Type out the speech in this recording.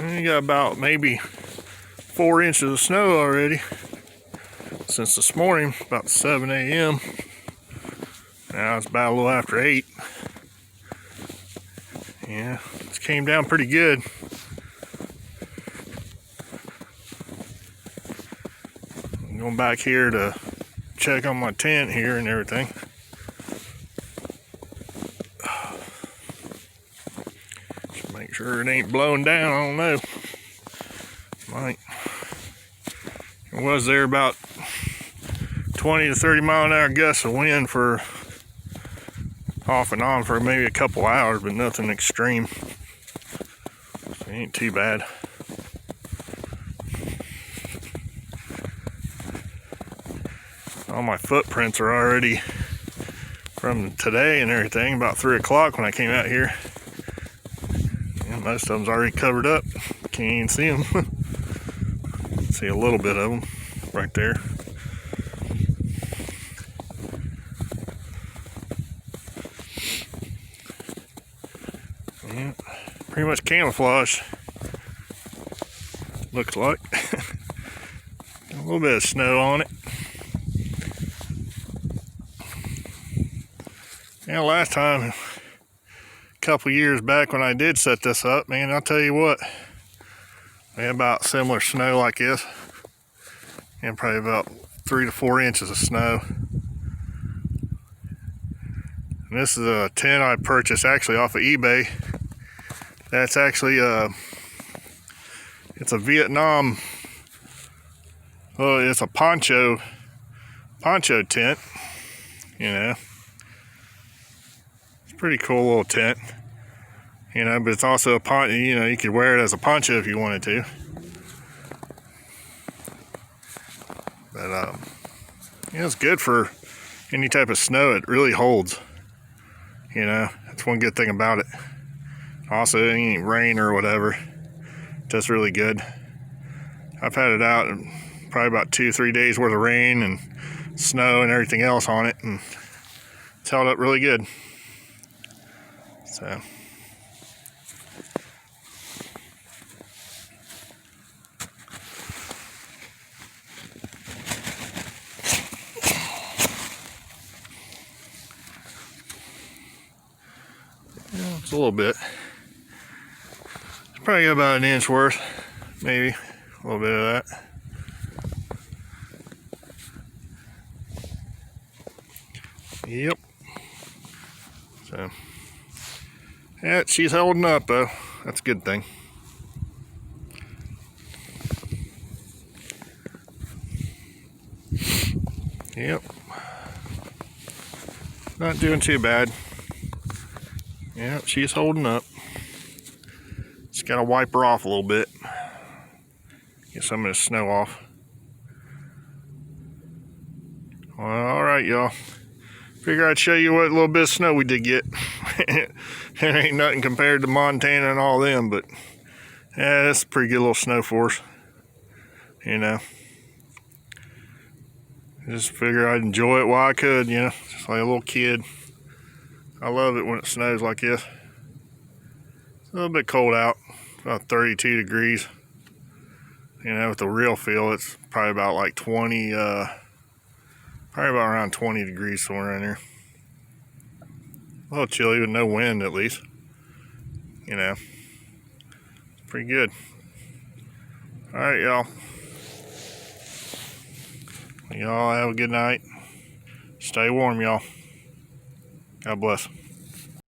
We got about maybe 4 inches of snow already since this morning, about 7 a.m. Now it's about a little after 8. Yeah, it came down pretty good. I'm going back here to check on my tent here and everything. Just make sure it ain't blowing down. I don't know. Might. It was there about 20 to 30 mile an hour gusts of wind for off and on for maybe a couple hours, but nothing extreme. So it ain't too bad. All my footprints are already from today and everything, about 3 o'clock when I came out here. And most of them's already covered up. Can't even see them. See a little bit of them right there. Yeah, pretty much camouflage, looks like. A little bit of snow on it. Yeah, last time, a couple years back when I did set this up, man, I'll tell you what, we had about similar snow like this, and probably about 3 to 4 inches of snow. And this is a tent I purchased actually off of eBay. That's actually it's a Vietnam, well, it's a poncho tent, you know. It's a pretty cool little tent, you know, but it's also a poncho, you know, you could wear it as a poncho if you wanted to. But yeah, it's good for any type of snow. It really holds, you know. That's one good thing about it. Also, it ain't rain or whatever. Just really good. I've had it out probably about 2-3 days worth of rain and snow and everything else on it, and it's held up really good. So yeah, it's a little bit. It's probably about an inch worth, maybe a little bit of that. Yep. So yeah, she's holding up though. That's a good thing. Yep. Not doing too bad. Yeah, she's holding up. Just gotta wipe her off a little bit. Get some of the snow off. Well, alright, y'all. Figure I'd show you what little bit of snow we did get. It ain't nothing compared to Montana and all them, but yeah, that's a pretty good little snow for us. You know. Just figure I'd enjoy it while I could, you know. Just like a little kid. I love it when it snows like this. It's a little bit cold out. About 32 degrees. You know, with the real feel, it's probably about like 20, probably about around 20 degrees somewhere in there. A little chilly with no wind at least. You know, it's pretty good. Alright, y'all. Y'all have a good night. Stay warm, y'all. God bless.